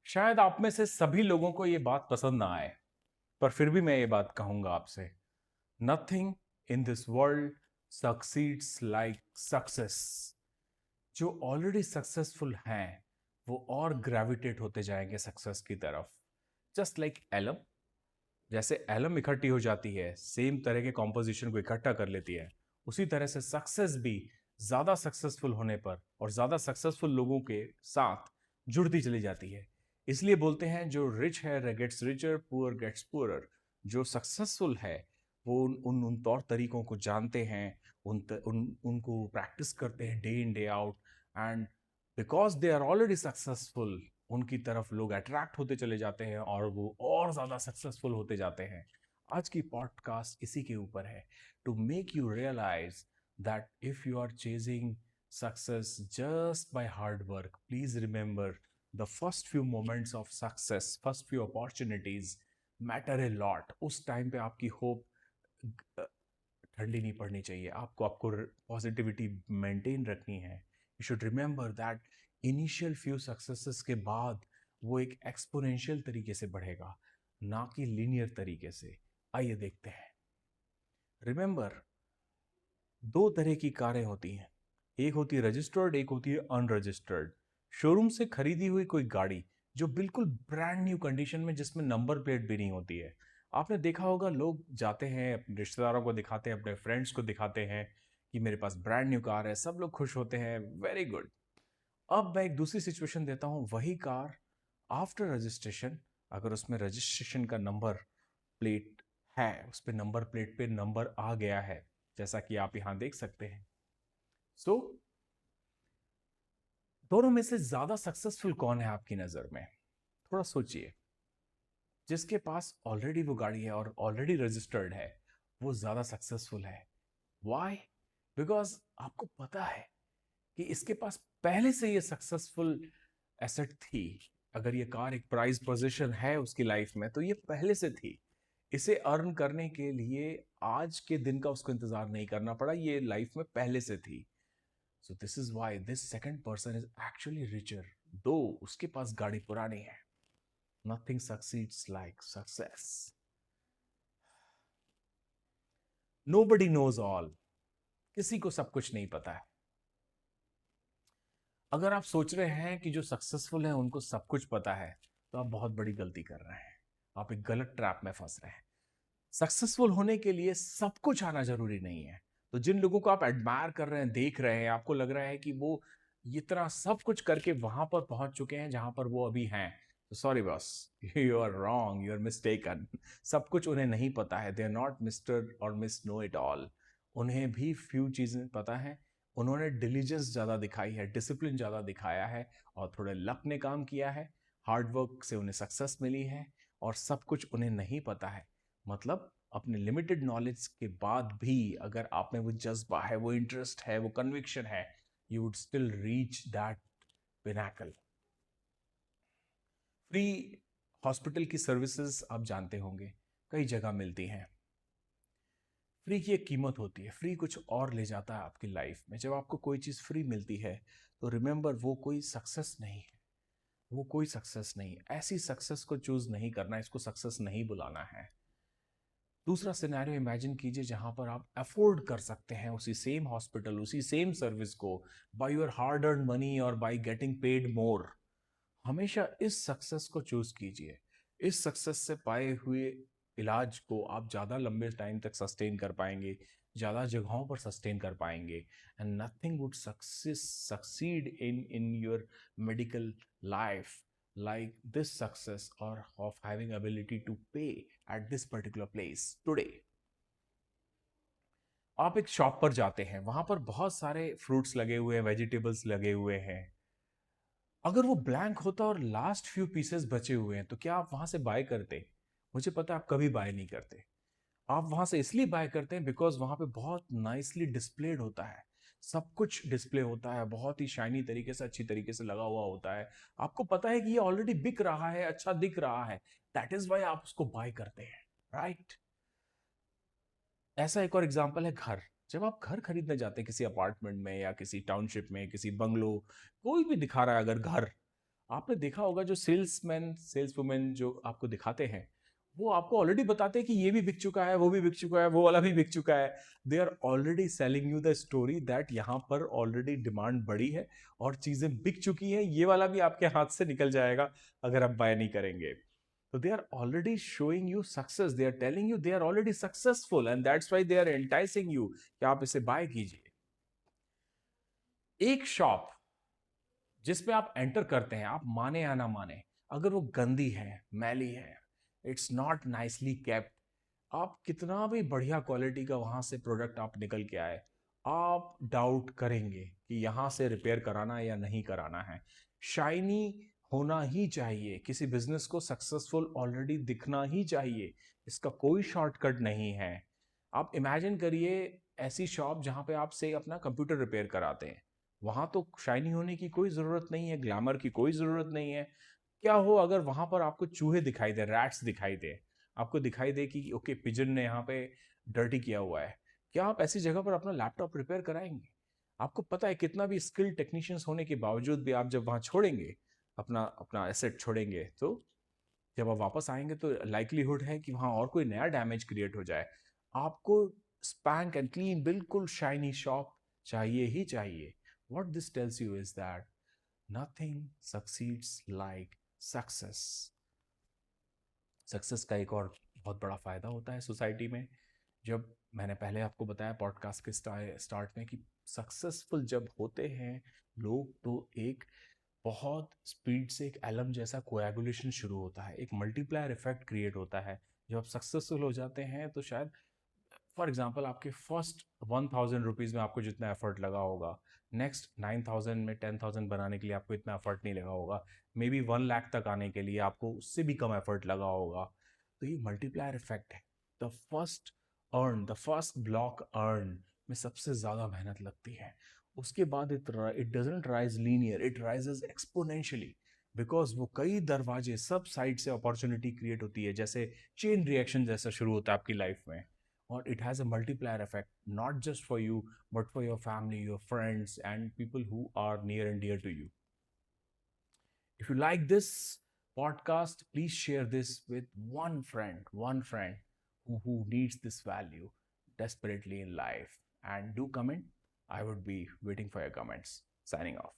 शायद आप में से सभी लोगों को ये बात पसंद ना आए, पर फिर भी मैं ये बात कहूंगा आपसे। Nothing in this world succeeds like success. जो ऑलरेडी सक्सेसफुल हैं वो और ग्रेविटेट होते जाएंगे सक्सेस की तरफ। जस्ट लाइक एलम, जैसे एलम इकट्ठी हो जाती है, सेम तरह के कॉम्पोजिशन को इकट्ठा कर लेती है, उसी तरह से सक्सेस भी ज्यादा सक्सेसफुल होने पर और ज्यादा सक्सेसफुल लोगों के साथ जुड़ती चली जाती है। इसलिए बोलते हैं जो रिच है gets richer, poor gets poorer. जो सक्सेसफुल है वो उन तौर तरीकों को जानते हैं, उनको प्रैक्टिस करते हैं day in day out. And because they are already successful, उनकी तरफ लोग अट्रैक्ट होते चले जाते हैं और वो और ज्यादा सक्सेसफुल होते जाते हैं। आज की पॉडकास्ट इसी के ऊपर है, to make you realize that if you are chasing success just by hard work, please remember the first few moments of success, first few opportunities matter a lot. उस टाइम पे आपकी होप ठंडी नहीं पड़नी चाहिए, आपको आपको पॉजिटिविटी मेंटेन रखनी है। You should remember that initial few successes के बाद वो एक एक्सपोनेंशियल तरीके से बढ़ेगा, ना कि लीनियर तरीके से। आइए देखते हैं। रिमेंबर, दो तरह की कारें होती हैं, एक होती है रजिस्टर्ड, एक होती है अनरजिस्टर्ड। शोरूम से खरीदी हुई कोई गाड़ी जो बिल्कुल ब्रांड न्यू कंडीशन में, जिसमें नंबर प्लेट भी नहीं होती है। आपने देखा होगा, लोग जाते हैं अपने रिश्तेदारों को दिखाते हैं, अपने फ्रेंड्स को दिखाते हैं कि मेरे पास ब्रांड न्यू कार है, सब लोग खुश होते हैं, वेरी गुड। अब मैं एक दूसरी सिचुएशन देता हूं, वही कार आफ्टर रजिस्ट्रेशन, अगर उसमें रजिस्ट्रेशन का नंबर प्लेट है, उस पर नंबर प्लेट पे नंबर आ गया है, जैसा कि आप यहां देख सकते हैं। सो दोनों में से ज्यादा सक्सेसफुल कौन है आपकी नजर में? थोड़ा सोचिए। जिसके पास ऑलरेडी वो गाड़ी है और ऑलरेडी रजिस्टर्ड है, वो ज्यादा सक्सेसफुल है। वाई? बिकॉज आपको पता है कि इसके पास पहले से ये सक्सेसफुल एसेट थी। अगर ये कार एक प्राइज पोजीशन है उसकी लाइफ में, तो ये पहले से थी। इसे अर्न करने के लिए आज के दिन का उसको इंतजार नहीं करना पड़ा, ये लाइफ में पहले से थी। So this is why this second person is actually richer, though उसके पास गाड़ी पुरानी है। Nothing succeeds like success. Nobody knows all. किसी को सब कुछ नहीं पता है। अगर आप सोच रहे हैं कि जो सक्सेसफुल है उनको सब कुछ पता है, तो आप बहुत बड़ी गलती कर रहे हैं। आप एक गलत ट्रैप में फंस रहे हैं। सक्सेसफुल होने के लिए सब कुछ आना जरूरी नहीं है। तो जिन लोगों को आप एडमायर कर रहे हैं, देख रहे हैं, आपको लग रहा है कि वो इतना सब कुछ करके वहां पर पहुंच चुके हैं जहां पर वो अभी हैं, तो sorry boss, you are wrong, you are mistaken. सब कुछ उन्हें नहीं पता है। दे आर नॉट मिस्टर और मिस नो इट ऑल। उन्हें भी फ्यू चीजें पता है। उन्होंने डिलीजेंस ज्यादा दिखाई है, डिसिप्लिन ज्यादा दिखाया है, और थोड़े लक ने काम किया है। हार्ड वर्क से उन्हें सक्सेस मिली है, और सब कुछ उन्हें नहीं पता है। मतलब अपने लिमिटेड नॉलेज के बाद भी अगर आप में वो जज्बा है, वो इंटरेस्ट है, वो कन्विक्शन है, you would still reach that Pinnacle. Free hospital की सर्विसेज आप जानते होंगे, कई जगह मिलती हैं। फ्री की एक कीमत होती है, फ्री कुछ और ले जाता है आपकी लाइफ में। जब आपको कोई चीज फ्री मिलती है, तो रिमेंबर, वो कोई सक्सेस नहीं है। वो कोई सक्सेस नहीं, ऐसी सक्सेस को चूज नहीं करना, इसको सक्सेस नहीं बुलाना है। दूसरा सिनेरियो इमेजिन कीजिए जहां पर आप अफोर्ड कर सकते हैं उसी सेम हॉस्पिटल, उसी सेम सर्विस को by your hard earn money और बाय गेटिंग पेड मोर। हमेशा इस सक्सेस को चूज कीजिए। इस सक्सेस से पाए हुए इलाज को आप ज़्यादा लंबे टाइम तक सस्टेन कर पाएंगे, ज़्यादा जगहों पर सस्टेन कर पाएंगे। And nothing would succeed in your medical life like this success or of having ability to pay at this particular place today. आप एक शॉप पर जाते हैं, वहां पर बहुत सारे फ्रूट्स लगे हुए हैं, वेजिटेबल्स लगे हुए हैं। अगर वो ब्लैंक होता और लास्ट फ्यू पीसेस बचे हुए हैं, तो क्या आप वहां से बाय करते? मुझे पता है आप कभी बाय नहीं करते। आप वहां से इसलिए बाय करते हैं बिकॉज वहां पे बहुत नाइसली डिस्प्लेड होता है, सब कुछ डिस्प्ले होता है, बहुत ही शाइनी तरीके से, अच्छी तरीके से लगा हुआ होता है। आपको पता है कि ये ऑलरेडी बिक रहा है, अच्छा दिख रहा है, दैट इज वाई आप उसको बाय करते हैं, राइट? ऐसा एक और एग्जाम्पल है घर। जब आप घर खरीदने जाते हैं किसी अपार्टमेंट में या किसी टाउनशिप में, किसी बंगलो, कोई भी दिखा रहा है अगर घर, आपने देखा होगा जो सेल्समैन सेल्स वुमेन जो आपको दिखाते हैं, वो आपको ऑलरेडी बताते हैं कि ये भी बिक चुका है, वो भी बिक चुका है, वो वाला भी बिक चुका है। They are already selling you the story that यहाँ पर ऑलरेडी डिमांड बढ़ी है और चीजें बिक चुकी है, ये वाला भी आपके हाथ से निकल जाएगा अगर आप बाय नहीं करेंगे। तो they are already showing you success, they are telling you they are already successful and that's why they are enticing you कि आप इसे बाय कीजिए। एक शॉप जिसपे आप एंटर करते हैं, आप माने या ना माने, अगर वो गंदी है, मैली है, इट्स नॉट नाइसली केप्ट, आप कितना भी बढ़िया क्वालिटी का वहां से प्रोडक्ट आप निकल के आए, आप डाउट करेंगे कि यहां से रिपेयर कराना या नहीं कराना है। शाइनी होना ही चाहिए, किसी बिजनेस को सक्सेसफुल ऑलरेडी दिखना ही चाहिए, इसका कोई शॉर्टकट नहीं है। आप इमेजिन करिए ऐसी शॉप जहां पे आप से अपना कंप्यूटर रिपेयर कराते हैं, वहां तो शाइनी होने की कोई जरूरत नहीं है, ग्लैमर की कोई जरूरत नहीं है। क्या हो अगर वहां पर आपको चूहे दिखाई दे, रैट्स दिखाई दे, आपको दिखाई दे कि ओके पिजन ने यहाँ पे डर्टी किया हुआ है, क्या आप ऐसी जगह पर अपना लैपटॉप रिपेयर कराएंगे? आपको पता है कितना भी स्किल्ड टेक्नीशियंस होने के बावजूद भी आप जब वहां छोड़ेंगे, अपना अपना एसेट छोड़ेंगे, तो जब आप वापस आएंगे तो लाइकलीहुड है कि वहां और कोई नया डैमेज क्रिएट हो जाए। आपको स्पैंक एंड क्लीन बिल्कुल शाइनी शॉप चाहिए ही चाहिए। What this tells you is that nothing succeeds like success. Success का एक और बहुत बड़ा फायदा होता है सोसाइटी में। जब मैंने पहले आपको बताया पॉडकास्ट के स्टार्ट में कि सक्सेसफुल जब होते हैं लोग, तो एक बहुत स्पीड से एक एलम जैसा कोएगुलेशन शुरू होता है, एक मल्टीप्लायर इफेक्ट क्रिएट होता है। जब आप सक्सेसफुल हो जाते हैं तो शायद फॉर एग्जाम्पल आपके फर्स्ट 1,000 रुपीज़ में आपको जितना एफर्ट लगा होगा, नेक्स्ट 9,000 में 10,000 बनाने के लिए आपको इतना एफर्ट नहीं लगा होगा, मे बी 1 लाख तक आने के लिए आपको उससे भी कम एफर्ट लगा होगा। तो ये मल्टीप्लायर इफेक्ट है। द फर्स्ट ब्लॉक अर्न में सबसे ज़्यादा मेहनत लगती है। उसके बाद it doesn't rise linear, it rises exponentially, because वो कई दरवाजे सब साइड से अपॉर्चुनिटी क्रिएट होती है, जैसे चेन रिएक्शन जैसा शुरू होता है आपकी लाइफ में। or it has a multiplier effect, not just for you but for your family, your friends, and people who are near and dear to you. If you like this podcast, please share this with one friend who needs this value desperately in life, and do comment. I would be waiting for your comments. Signing off.